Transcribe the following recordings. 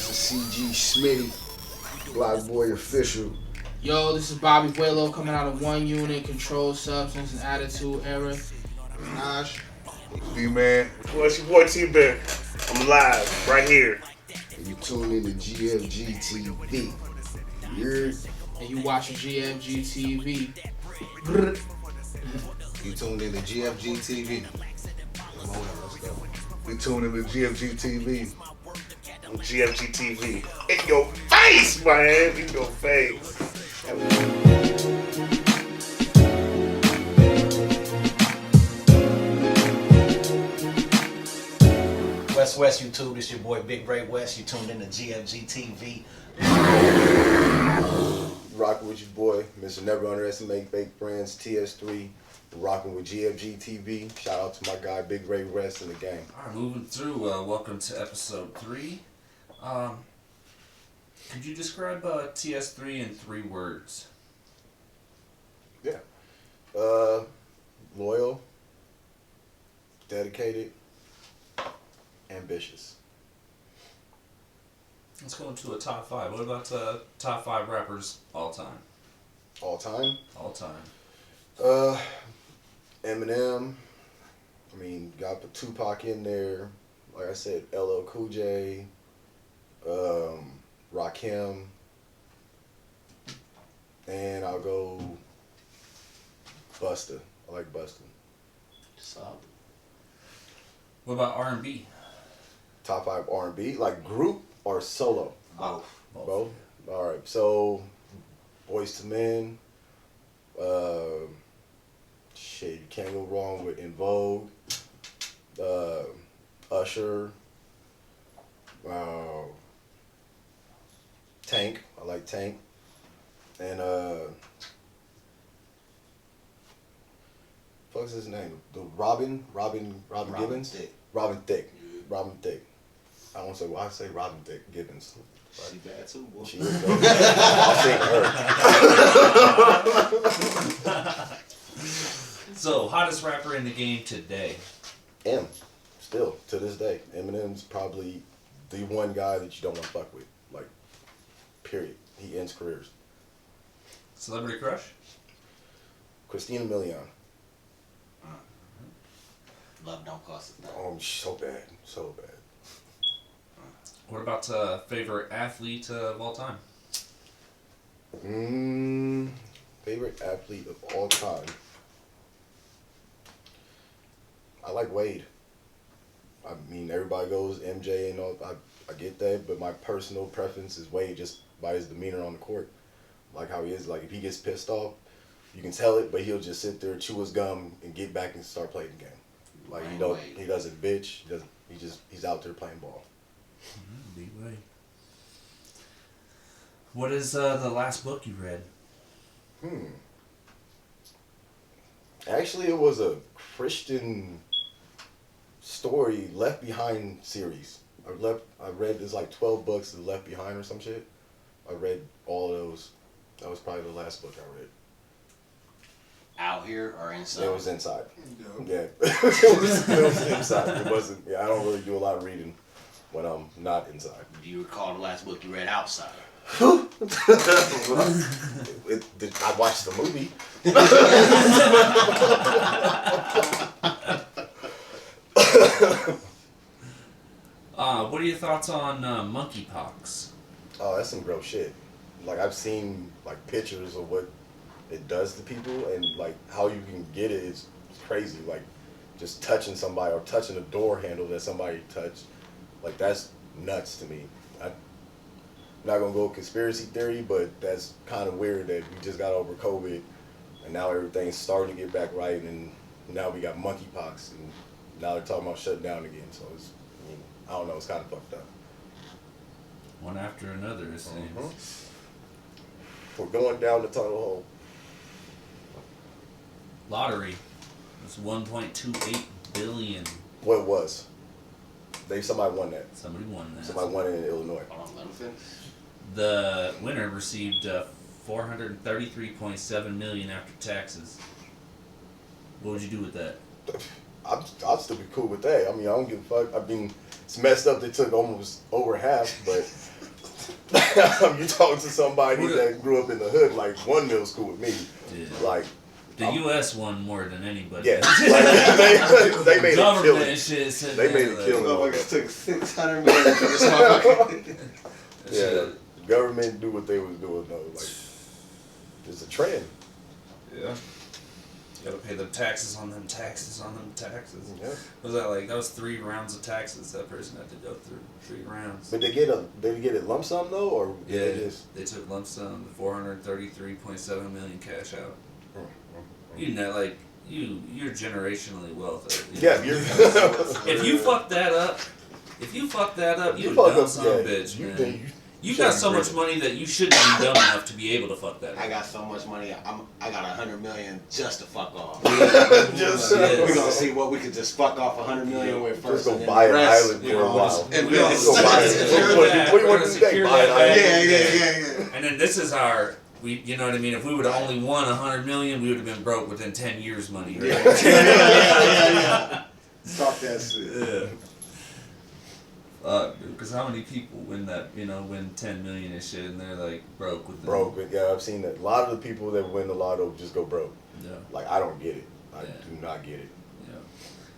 This is CG Smitty, Black Boy Official. Yo, this is Bobby Vuelo coming out of One Unit, Control Substance and Attitude Era. Gosh. B-Man. Well, it's your boy T-Bear. I'm live, right here. And you tune in to GFG TV. You're... And you watching GFG TV. You tuned in to GFG TV. We tuned in to GFG TV. GFG TV. In your face, man. In your face. West YouTube, this your boy Big Ray West. You tuned in to GFG TV. Rocking with your boy, Mr. Never Underestimate Fake Friends, TS3. Rocking with GFG TV. Shout out to my guy Big Ray West in the game. Alright, moving through. Welcome to episode 3. Could you describe TS3 in 3 words? Yeah. Loyal, dedicated, ambitious. Let's go into a top 5. What about top 5 rappers all time? All time? All time. Eminem. I mean, got the Tupac in there. Like I said, LL Cool J, Rakim, and I'll go Busta. I like Busta. Solid. What about R&B? Top 5 R&B, like group or solo? Both. Both. All right. So, Boyz II Men. Shit, you can't go wrong with In Vogue. Usher. Tank. I like Tank. And what's his name? The Robin Gibbons. Thicke. Robin Thicke. Robin Thicke. I don't say. Why I say Robin Thicke Gibbons. She bad too, boy. She is though. I'll sing her. So, hottest rapper in the game today? Still to this day, Eminem's probably the one guy that you don't want to fuck with. Like, period. He ends careers. Celebrity crush? Christina Milian. Love don't cost us nothing. Oh, so bad, so bad. What about favorite athlete of all time? Favorite athlete of all time. I like Wade. I mean, everybody goes MJ and all. I get that, but my personal preference is Wade, just by his demeanor on the court, like how he is. Like if he gets pissed off, you can tell it, but he'll just sit there, chew his gum, and get back and start playing the game. Like he doesn't bitch. He's out there playing ball. Big way. What is the last book you read? Actually, it was a Christian story, Left Behind series. I read there's like 12 books of Left Behind or some shit. I read all of those. That was probably the last book I read. Out here or inside? It was inside. Yeah. it was inside. It wasn't. Yeah, I don't really do a lot of reading when I'm not inside. Do you recall the last book you read outside? I watched the movie. What are your thoughts on monkeypox? Oh, that's some gross shit. Like I've seen like pictures of what it does to people, and like how you can get it is crazy. Like just touching somebody or touching a door handle that somebody touched, like that's nuts to me. I'm not gonna go conspiracy theory, but that's kind of weird that we just got over COVID, and now everything's starting to get back right, and now we got monkeypox, and now they're talking about shutting down again. So it's, I don't know, it's kind of fucked up. One after another, it seems. We're going down the tunnel hole. Lottery. It's 1.28 billion. What it was? Somebody won that. Somebody won that. Somebody won it in Illinois. Hold on, let him finish. The winner received $433.7 million after taxes. What would you do with that? I'd still be cool with that. I mean, I don't give a fuck. I mean, it's messed up. They took almost over half, but You talking to somebody that grew up in the hood, like 1 mil school with me. Yeah. Like, The U.S. won more than anybody. yeah, like, they made it Government kill and it. shit. Said They that, made it like, kill it. Motherfuckers took 600 million for this motherfucker. that Yeah, shit- government do what they was doing though. Like, it's a trend. Yeah. You gotta pay the taxes on them taxes on them taxes. Yeah. Was that like, that was 3 rounds of taxes that person had to go through? 3 rounds. But they get it lump sum though, or Yeah, they just they took lump sum, 433.7 million cash out. You know, like, you're generationally wealthy. yeah, you're If you fuck that up, you fuck dumb up, son yeah, of a bitch, you man. think You should got be so much rich. money that you shouldn't be dumb enough to be able to fuck that I up. got so much money. I got 100 million just to fuck off. Just We're gonna see what we could just fuck off 100 million with first. Just go and then buy the an rest, island you for a know, while. And We then all- Just go buy it. Secure What that. do you We're want gonna to do? secure Buy an that island? yeah. And then this is our, you know what I mean? If we would have only won 100 million, we would have been broke within 10 years money. Right? Yeah. Talk that shit. Yeah. Because how many people win that, win 10 million and shit, and they're like broke with Broke, but yeah, I've seen that. A lot of the people that win the lotto just go broke. Yeah. Like, I don't get it. I Yeah. do not get it. Yeah.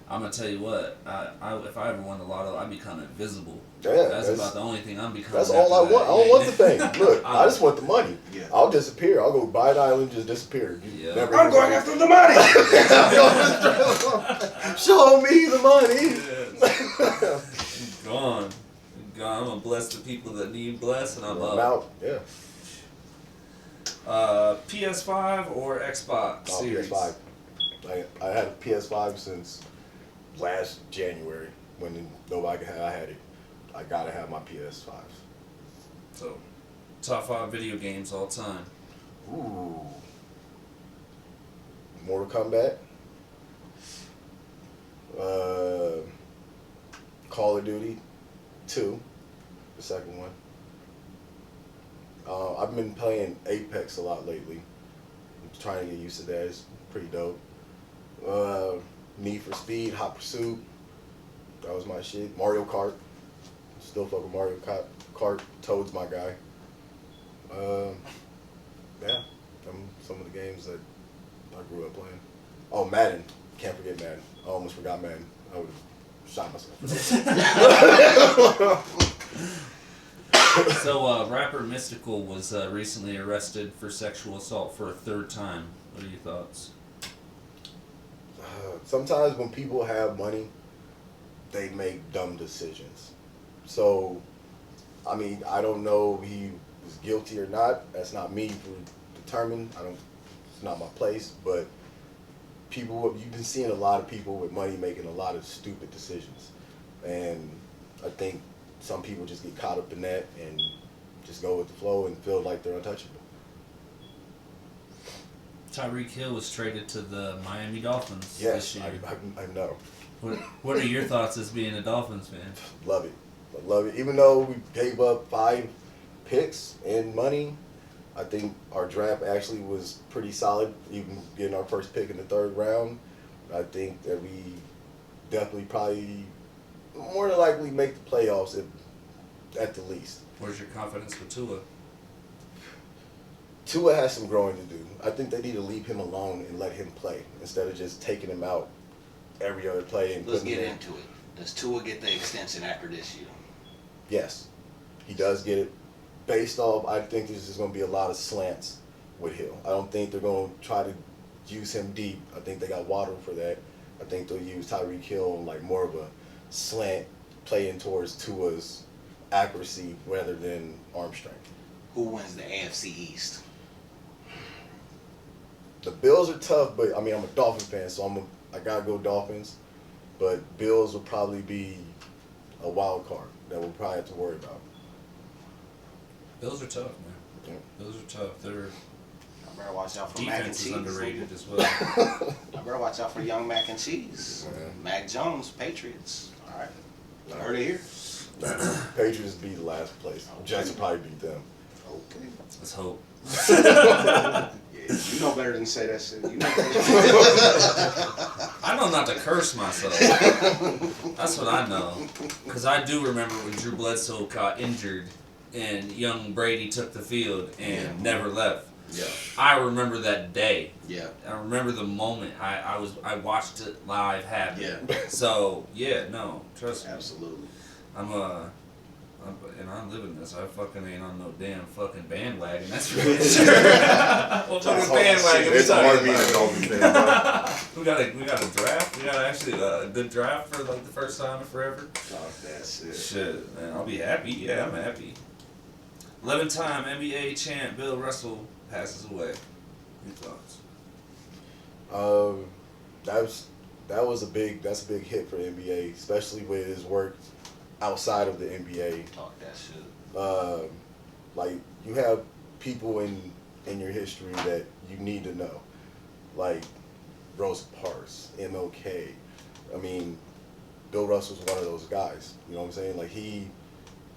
I'm gonna tell you what, if I ever won the lotto, I'd become invisible. Yeah, That's about the only thing I'm becoming. That's all I after want. that. I don't want the thing. Look, I I- just want the money. Yeah. I'll disappear. I'll go buy an island, just disappear. You Yeah. never I'm even- going after the money. Show me the money. Gone. I'm gonna bless the people that need blessed, and I'm I'm up. out. Yeah. PS5 or Xbox Oh, series? PS5. I had a PS5 since last January when nobody had. I had it. I gotta have my PS5. So, top 5 video games all time. Ooh. Mortal Kombat. Call of Duty 2, the second one. I've been playing Apex a lot lately. I'm trying to get used to that. It's pretty dope. Need for Speed, Hot Pursuit. That was my shit. Mario Kart. Still fuck with Mario Kart. Toad's my guy. Yeah, some of the games that I grew up playing. Oh, Madden. Can't forget Madden. I almost forgot Madden. I would have shot myself. So, rapper Mystical was recently arrested for sexual assault for a 3rd time. What are your thoughts? Sometimes when people have money, they make dumb decisions. So, I mean, I don't know if he was guilty or not. That's not me to determine. It's not my place. But you've been seeing a lot of people with money making a lot of stupid decisions, and I think some people just get caught up in that and just go with the flow and feel like they're untouchable. Tyreek Hill was traded to the Miami Dolphins Yes, this year. I know. What are your thoughts as being a Dolphins fan? Love it. I love it. Even though we gave up 5 picks and money, I think our draft actually was pretty solid, even getting our first pick in the 3rd round. I think that we definitely probably more than likely make the playoffs at the least. Where's your confidence with Tua? Tua has some growing to do. I think they need to leave him alone and let him play instead of just taking him out every other play. And Let's putting get him into it. Does Tua get the extension after this year? Yes, he does get it. Based off, I think there's just going to be a lot of slants with Hill. I don't think they're going to try to use him deep. I think they got Waddle for that. I think they'll use Tyreek Hill on like more of a slant, playing towards Tua's accuracy rather than arm strength. Who wins the AFC East? The Bills are tough, but I mean I'm a Dolphin fan, so I gotta go Dolphins. But Bills will probably be a wild card that we'll probably have to worry about. Bills are tough, man. Yeah. Bills are tough. Their I better watch out for mac and defense is cheese. underrated as well. I better watch out for young mac and cheese. Yeah. Mac Jones, Patriots. All right. I heard it here. Patriots beat the last place. Jets will probably beat them. Okay. Let's hope. Yeah, you know better than to say that shit. You know I know not to curse myself. That's what I know. Because I do remember when Drew Bledsoe got injured and young Brady took the field and never left. Yeah. I remember that day. Yeah. I remember the moment. I watched it live happen. Yeah. So yeah, no, trust me. Absolutely. And I'm living this. I fucking ain't on no damn fucking bandwagon. That's for sure. What fucking bandwagon? It's hard being a Dolphins fan, bro. We got a draft. We got actually a good draft for like the first time in forever. Oh, that's it. Shit, man, I'll be happy. Yeah, I'm happy. 11-time NBA champ Bill Russell passes away. Your thoughts? That's a big hit for the NBA, especially with his work outside of the NBA. Talk that shit. Like you have people in your history that you need to know, like Rosa Parks, MLK. I mean, Bill Russell's one of those guys. You know what I'm saying? Like he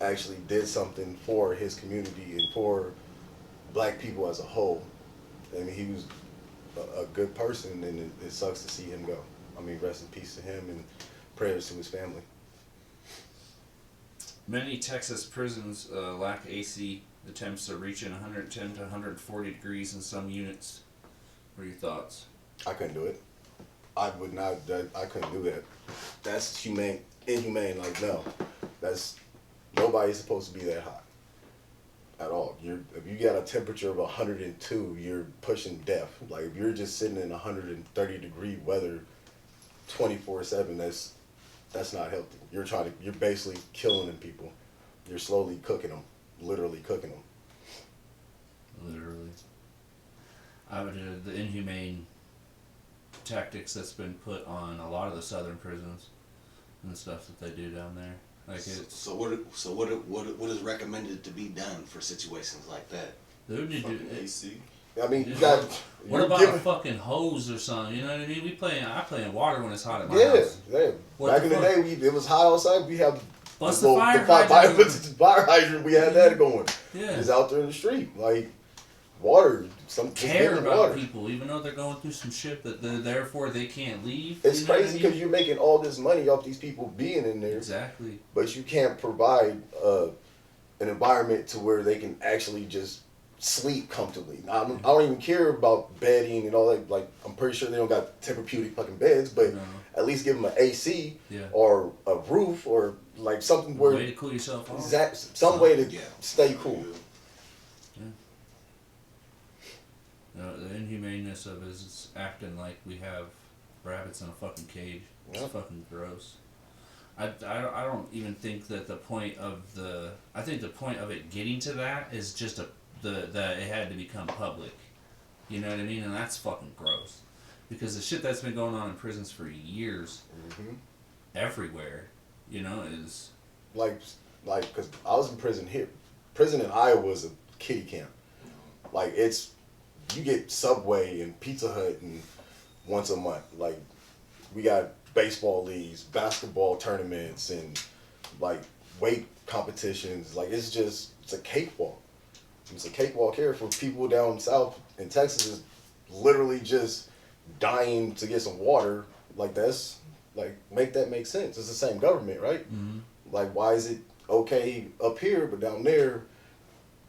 actually did something for his community and for black people as a whole. I mean, he was a good person, and it sucks to see him go. I mean, rest in peace to him, and prayers to his family. Many Texas prisons lack AC. Attempts are reaching 110 to 140 degrees in some units. What are your thoughts? I couldn't do it. I would not. I couldn't do that. That's inhumane. Like no, nobody's supposed to be that hot at all. If you got a temperature of 102, you're pushing death. Like if you're just sitting in 130 degree weather, 24/7. That's not healthy. You're basically killing them people. You're slowly cooking them, literally cooking them. Literally. The inhumane tactics that's been put on a lot of the southern prisons and the stuff that they do down there. Like it's. So what is recommended to be done for situations like that? They would need to. AC. I mean, you Yeah. got. What you're about giving- a fucking hose or something? You know what I mean? I play in water when it's hot at my Yeah, house. yeah. What Back the in the fuck? day, it was hot outside. We have Bust the the little- fire fire hydrant. We had that going. Yeah. Just out there in the street, like water. Care about water. people, even though they're going through some shit that therefore they can't leave. It's you know what I crazy mean? because you're making all this money off these people being in there, Exactly. but you can't provide an environment to where they can actually just sleep comfortably. Now, I don't even care about bedding and all that. Like, I'm pretty sure they don't got Tempur-Pedic fucking beds, but No. at least give them an AC Yeah. or a roof or like something where Way to cool yourself off. some way to Yeah. stay cool. The inhumaneness of it is it's acting like we have rabbits in a fucking cage. It's Yep. fucking gross. I don't even think that the point of I think the point of it getting to that is just that it had to become public. You know what I mean? And that's fucking gross. Because the shit that's been going on in prisons for years, everywhere, you know, is... Like, because I was in prison here. Prison in Iowa is a kiddie camp. Like, you get Subway and Pizza Hut and once a month. Like, we got baseball leagues, basketball tournaments, and, like, weight competitions. Like, it's a cakewalk. It's a cakewalk here for people down south in Texas is literally just dying to get some water. Like, make that make sense. It's the same government, right? Mm-hmm. Like, why is it okay up here, but down there,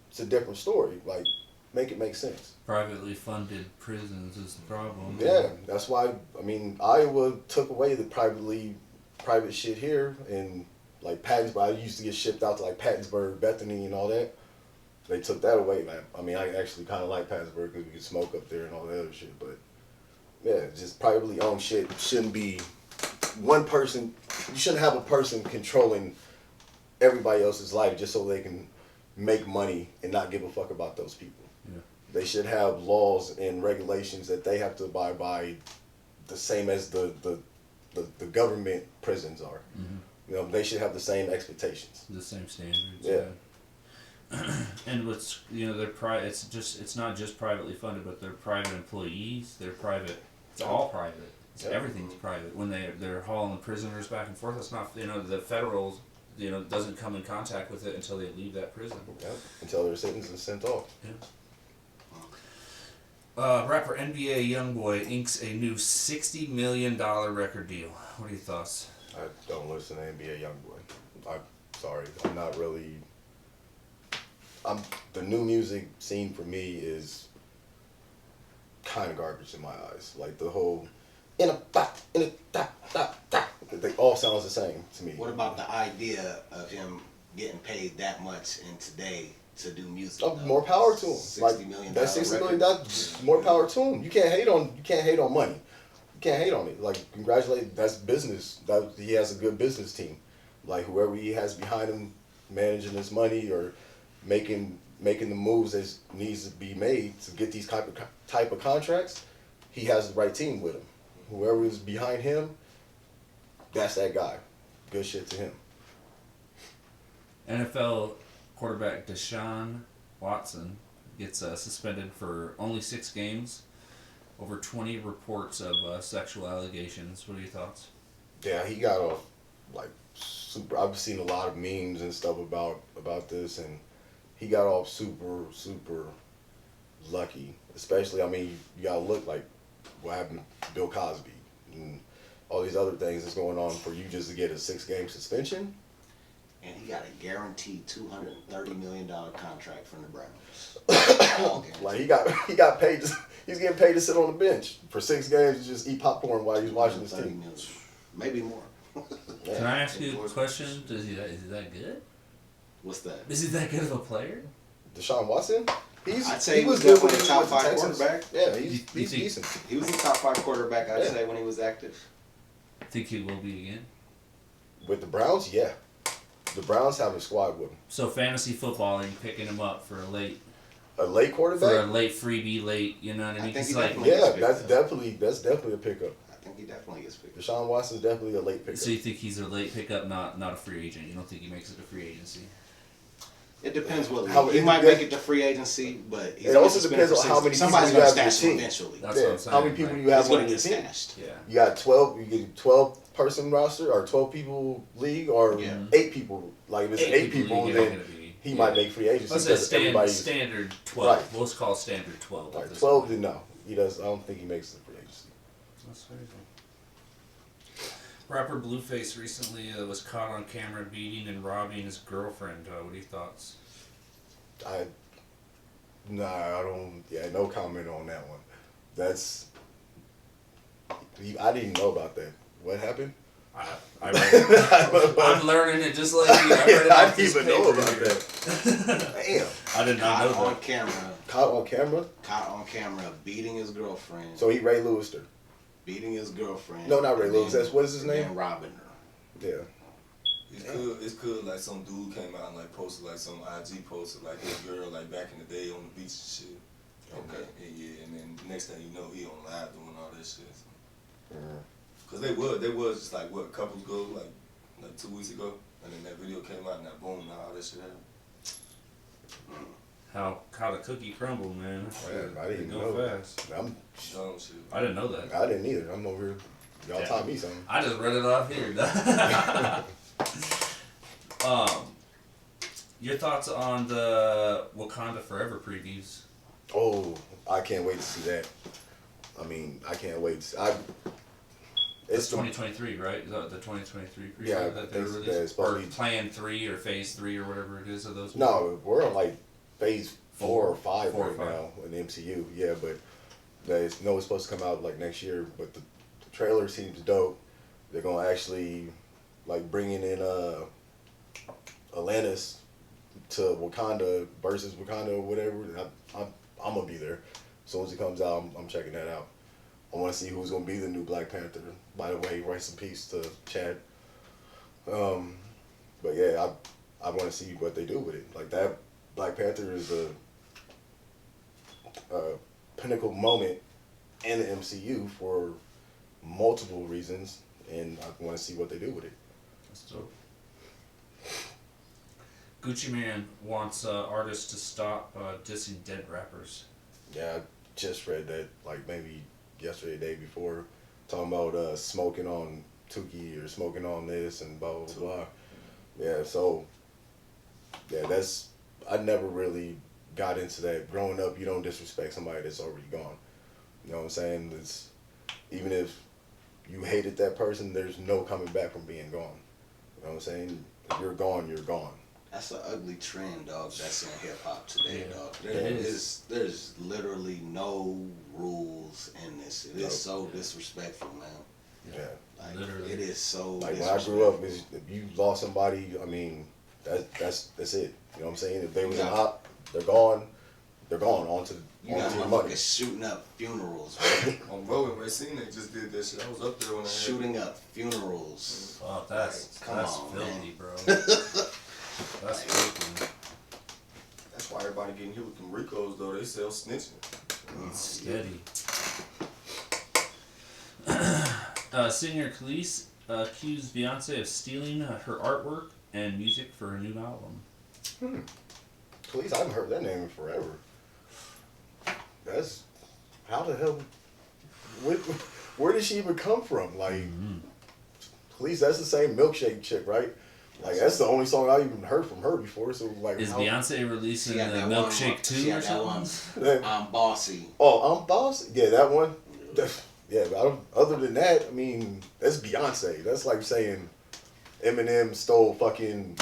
it's a different story? Like, make it make sense. Privately funded prisons is the problem. Yeah, that's why, I mean, Iowa took away the private shit here, and, like, Pattonsburg, I used to get shipped out to, like, Pattonsburg, Bethany, and all that. They took that away, man. I mean, I actually kind of like Pattonsburg because we could smoke up there and all that other shit, but, yeah, just privately owned shit shouldn't be one person. You shouldn't have a person controlling everybody else's life just so they can make money and not give a fuck about those people. Yeah. They should have laws and regulations that they have to abide by, the same as the government prisons are. Mm-hmm. You know, they should have the same expectations. The same standards. Yeah. And what's it's not just privately funded, but they're private employees. They're private. It's all private. Yep. Everything's private. When they're hauling the prisoners back and forth, it's not the federal doesn't come in contact with it until they leave that prison. Yep. Until they're sentenced and sent off. Yeah. Rapper NBA YoungBoy inks a new $60 million record deal. What are your thoughts? I don't listen to NBA YoungBoy. I'm sorry. I'm not really the new music scene for me is kind of garbage in my eyes. Like the whole in a da, they all sounds the same to me. What about the idea of him getting paid that much in today to do music? Oh, more power to him. $60 million That's $60 million. record. More power to him. You can't hate on money. You can't hate on it. Like congratulate. That's business. That he has a good business team. Like whoever he has behind him, managing his money or making the moves that needs to be made to get these type of contracts. He has the right team with him. Whoever is behind him, that's that guy. Good shit to him. NFL quarterback Deshaun Watson gets suspended for only 6 games, over 20 reports of sexual allegations. What are your thoughts? Yeah, he got off like super. I've seen a lot of memes and stuff about this, and he got off super lucky. Especially, I mean, you gotta look like what happened to Bill Cosby and all these other things that's going on for you just to get a 6-game suspension. And he got a guaranteed $230 million contract from the Browns. Like he got paid. He's getting paid to sit on the bench for 6 games and just eat popcorn while he's watching his team. Maybe more. Yeah. Can I ask you a question? Is he that good? What's that? Is he that good of a player? Deshaun Watson? I'd say he was good definitely when a he top was with the 5 Texans. quarterback. Yeah, You he's think- decent. He was a top 5 quarterback, I'd Yeah. say, when he was active. Think he will be again? With the Browns, yeah. The Browns have a squad with him. So fantasy football, are you picking him up for a late Quarterback? freebie, late? You know what I mean? I think He's he like, definitely- Yeah, gets picked that's definitely a pickup. I think he definitely gets picked. Deshaun Watson's definitely a late pickup. so you think he's a late pickup, not a free agent? You don't think he makes it to free agency? It depends what How- league. He it might depends- make it to free agency, but he's It only also suspended depends for on how 6 many Somebody's people you gonna have in stash your him team. eventually. That's what I'm saying. How many people Like, you have He's on gonna your get team? stashed. Yeah. You got 12. You get 12-person roster or 12 people league or Yeah. 8 people. Like if it's 8 people, you're not then gonna be. he might make free agency Let's because say everybody's standard 12. Right. Let's call it standard 12. at like this 12. point. Then no, he does. I don't think he makes the free agency. That's very cool. Rapper Blueface recently was caught on camera beating and robbing his girlfriend. What are your thoughts? I don't. Yeah, no comment on that one. That's. I didn't know about that. What happened? I read it. I'm learning it just like you. I read it I off didn't this even know paper about here. that. Damn. I did not Caught know on that. camera. Caught on camera. Beating his girlfriend. So he Ray Lewis her. Beating his girlfriend. No, not Ray and Lewis. then- That's what is his and name? then robbing her. Yeah. It's cool. Like some dude came out and like posted like some IG posted like his girl like back in the day on the beach and shit. Okay. And then next thing you know, he on live doing all that shit. So. Mhm. Cause they was just like what couples go like 2 weeks ago, and then that video came out and that boom, now all that shit happened. How the cookie crumbled, man. Man, I didn't They know. go fast. I'm. Dumb shit. I didn't know that. I didn't either. I'm over here. Y'all Yeah. taught me something. I just read it off here. Your thoughts on the Wakanda Forever previews? Oh, I can't wait to see that. I mean, I can't wait. It's 2023, right? Is that the 2023 preview Yeah, that they're it's releasing? supposed Or to be- Plan 3 or Phase 3 or whatever it is of those? No, we're on like phase 4 or 5 4 or right 5. now in the MCU. Yeah, but it's supposed to come out like next year. But the trailer seems dope. They're gonna actually like bringing in Atlantis to Wakanda versus Wakanda or whatever. I'm gonna be there as soon as it comes out. I'm checking that out. I want to see who's gonna be the new Black Panther. By the way, rest in peace to Chad. But yeah, I want to see what they do with it. Like that, Black Panther is a pinnacle moment in the MCU for multiple reasons, and I want to see what they do with it. That's dope. Gucci Man wants artists to stop dissing dead rappers. Yeah, I just read that like maybe yesterday, the day before, talking about smoking on Tuki or smoking on this and blah blah blah. Yeah, so yeah, I never really got into that. Growing up, you don't disrespect somebody that's already gone. You know what I'm saying? It's, even if you hated that person, there's no coming back from being gone. You know what I'm saying? If you're gone, you're gone. That's an ugly trend, dog. That's in hip hop today, Yeah. dog. It is. There's literally no rules in this. It is Nope. so disrespectful, man. Yeah. Like, Literally. it is so. Like when I grew up, if you lost somebody, I mean, that's it. You know what I'm saying? If they was an op, they're gone. They're gone. On to You got your money. motherfuckers shooting up funerals, man. On Bro and Racine, they just did that shit. I was up there when they Shooting up funerals. Oh, that's Come that's on, filthy, man. bro. That's filthy. That's why everybody getting hit with them Ricos, though. They sell snitching. Steady. Singer Khalees accused Beyonce of stealing her artwork and music for her new album. Please, I haven't heard that name in forever. That's how the hell. Where did she even come from? Like, please, that's the same milkshake chick, right? Like that's the only song I even heard from her before. So like, Is Beyonce releasing She the got that Milkshake one. 2 She or got that one. something? I'm bossy. Oh, I'm boss. Yeah, that one. Yeah, but other than that, I mean, that's Beyonce. That's like saying Eminem stole fucking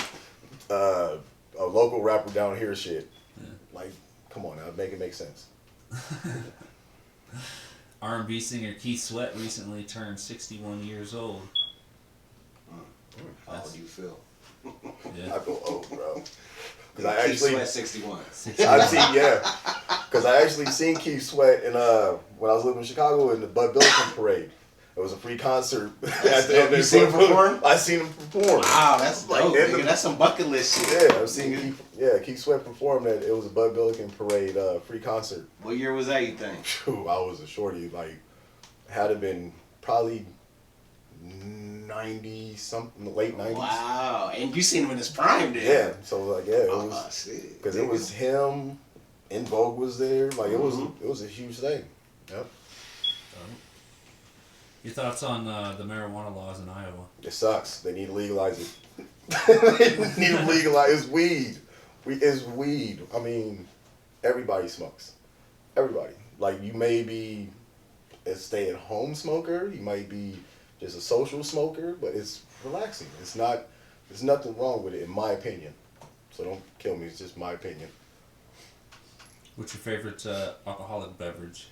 a local rapper down here shit. Yeah. Like, come on now, make it make sense. R&B singer Keith Sweat recently turned 61 years old. How do you feel? Yeah. I feel old, bro. Because I Keith actually, Sweat 61. I've seen, yeah. Because I actually seen Keith Sweat in when I was living in Chicago in the Bud Billiken parade. It was a free concert. You seen him perform? I seen him perform. Wow, that's Like, dope, in nigga. the- That's some bucket list shit. Yeah, I've seen Keith Sweat perform that. It was a Bud Billiken parade free concert. What year was that, you think? Phew, I was a shorty. Like, had it been probably 90 something, late 90s. Wow, and you seen him in his prime, then? Yeah, so like it Oh, was shit. because it was him. In Vogue was there. Like it was a huge thing. Yep. Your thoughts on the marijuana laws in Iowa? It sucks. They need to legalize it. They need to legalize weed. It's weed. I mean, everybody smokes. Everybody. Like you may be a stay-at-home smoker. You might be just a social smoker, but it's relaxing. It's not. There's nothing wrong with it, in my opinion. So don't kill me. It's just my opinion. What's your favorite alcoholic beverage?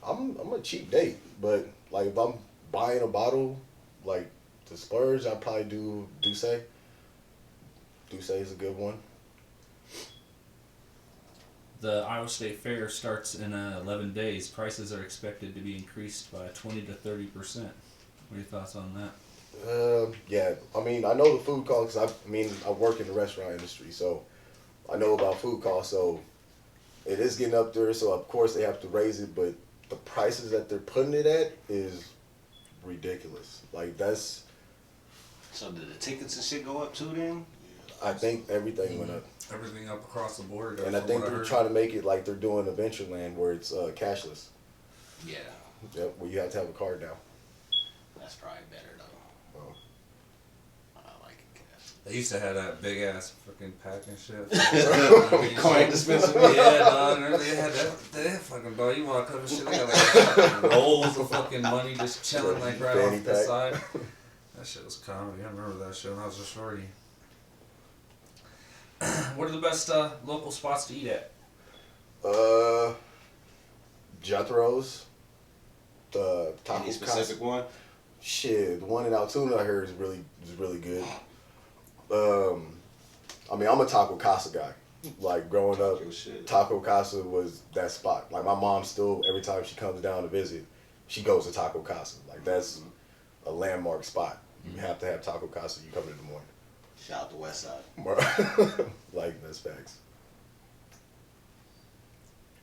I'm a cheap date, but like if I'm buying a bottle, like to splurge, I'd probably do Douce. Douce is a good one. The Iowa State Fair starts in 11 days. Prices are expected to be increased by 20 to 30%. What are your thoughts on that? Yeah, I mean, I know the food costs. I work in the restaurant industry, so I know about food costs. So it is getting up there. So of course they have to raise it, but the prices that they're putting it at is ridiculous. Like that's. So did the tickets and shit go up too then? I think everything went up, Everything up across the board. and I think they're trying to make it like they're doing Adventureland, where it's cashless. Yeah, Yep, where you have to have a card now. that's probably better though. Oh. I like it cash. They used to have that big ass fucking pack and shit. Coin dispenser. Yeah, dog. They had that fucking dog. You walk up and shit, they got like fucking rolls of fucking money just chilling like right Fanny off the pack. side. That shit was comedy. I remember that shit when I was a shorty. What are the best local spots to eat at? Jethro's, the taco Any specific one? Shit, the one in Altoona I heard is really good. I mean, I'm a Taco Casa guy. Like growing up, Your shit. Taco Casa was that spot. Like my mom still, every time she comes down to visit, she goes to Taco Casa. Like that's a landmark spot. You have to have Taco Casa. You come in the morning. Shout out to West Side. Like that's facts.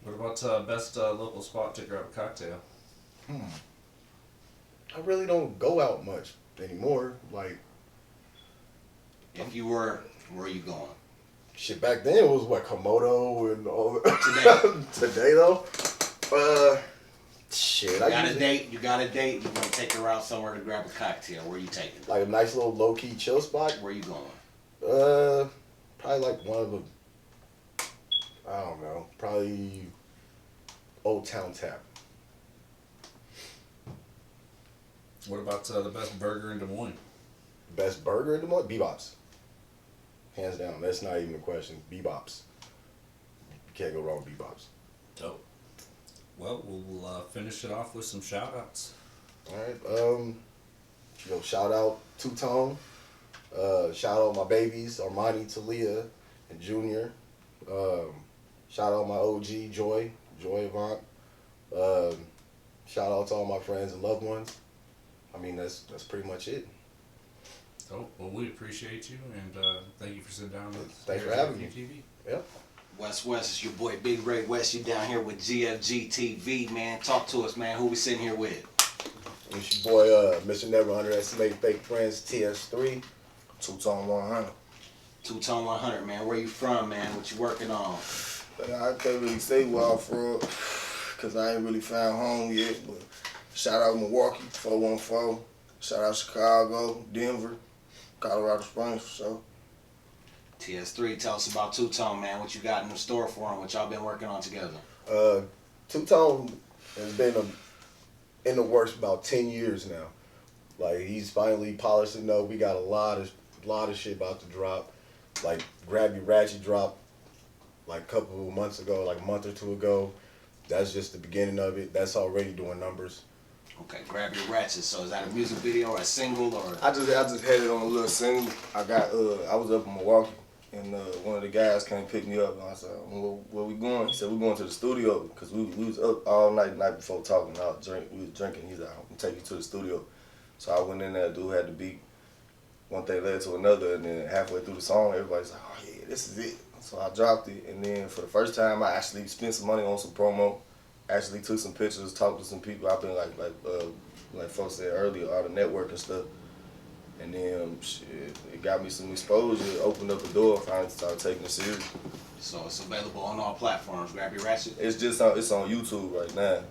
What about best local spot to grab a cocktail? I really don't go out much anymore. Like If you were, where are you going? shit back then it was what Komodo and all. Today. Today though, shit. You got a date, you want to take her out somewhere to grab a cocktail. Where you taking her? Like a nice little low key chill spot. Where you going? Probably like one of the. I don't know. Probably Old Town Tap. What about the best burger in Des Moines? Best burger in Des Moines? B-Bops. Hands down. That's not even a question. B-Bops. You can't go wrong with B-Bops. Dope. Well, we'll finish it off with some shout outs. Alright, shout out Two-Tone. Shout out my babies, Armani, Talia, and Junior. Shout out my OG, Joy Avant. Shout out to all my friends and loved ones. I mean, that's pretty much it. So, well, we appreciate you, and thank you for sitting down with us. Thanks here for at having me. TV. Yep. West, it's your boy Big Ray West. You down here with GFG TV, man. Talk to us, man. Who we sitting here with? It's your boy, Mr. Never Underestimate Fake Friends, TS3. Two-Tone 100. Two-Tone 100, man. Where you from, man? What you working on? I can't really say where I'm from, because I ain't really found home yet, but shout out Milwaukee, 414. Shout out Chicago, Denver, Colorado Springs, for sure. TS3, tell us about Two-Tone, man. What you got in the store for him? What y'all been working on together? Two-Tone has been in the works about 10 years now. Like, he's finally polished enough. We got a lot of shit about to drop. Like, Grab Your Ratchet dropped like a couple of months ago, like a month or two ago. That's just the beginning of it. That's already doing numbers. Okay, Grab Your Ratchet. So is that a music video or a single or? I just had it on a little single. I was up in Milwaukee, and one of the guys came pick me up, and I said, well, where we going? He said, we're going to the studio, because we was up all night the night before talking. We was drinking. He's like, I'm going to take you to the studio. So I went in there, dude had the beat. One thing led to another, and then halfway through the song, everybody's like, oh yeah, this is it. So I dropped it, and then for the first time, I actually spent some money on some promo. Actually took some pictures, talked to some people. I've been like folks said earlier, all the network and stuff. And then shit, it got me some exposure. It opened up the door. Finally started taking it serious. So it's available on all platforms. Grab Your Ratchet. It's on YouTube right now.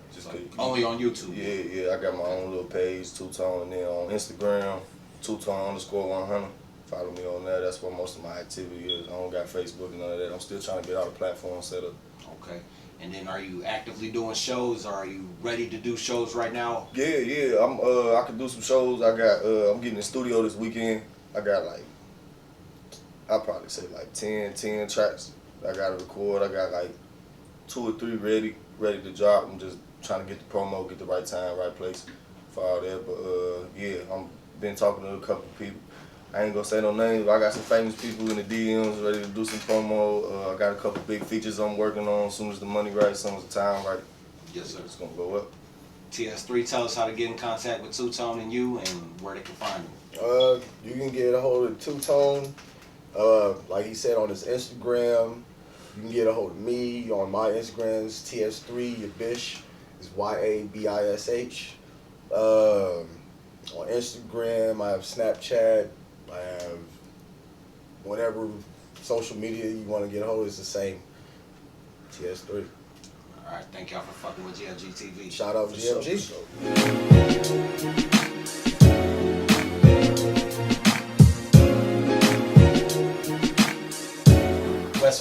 Only on YouTube. Yeah. I got my own little page, Two-Tone, and then on Instagram, Two-Tone_100. Follow me on there. That's where most of my activity is. I don't got Facebook and none of that. I'm still trying to get all the platforms set up. Okay. And then are you actively doing shows, or are you ready to do shows right now? Yeah. I can do some shows. I'm getting in the studio this weekend. I got I'll probably say 10 tracks I gotta record. I got 2 or 3 ready to drop. I'm just trying to get the promo, get the right time, right place for all that. But I'm been talking to a couple of people. I ain't gonna say no names, but I got some famous people in the DMs ready to do some promo. I got a couple big features I'm working on. As soon as the money right, as soon as the time right, Yes, sir. it's gonna go up. TS3, tell us how to get in contact with Two-Tone and you, and where they can find you. You can get a hold of Two-Tone, like he said, on his Instagram. You can get a hold of me on my Instagrams, TS3, Yabish, is YABISH. On Instagram, I have Snapchat, I have whatever social media you want to get a hold of, it's the same, TS3. All right, thank y'all for fucking with GFG TV. Shout out GFG.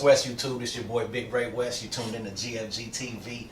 West YouTube, this your boy Big Ray West. You tuned in to GFG TV.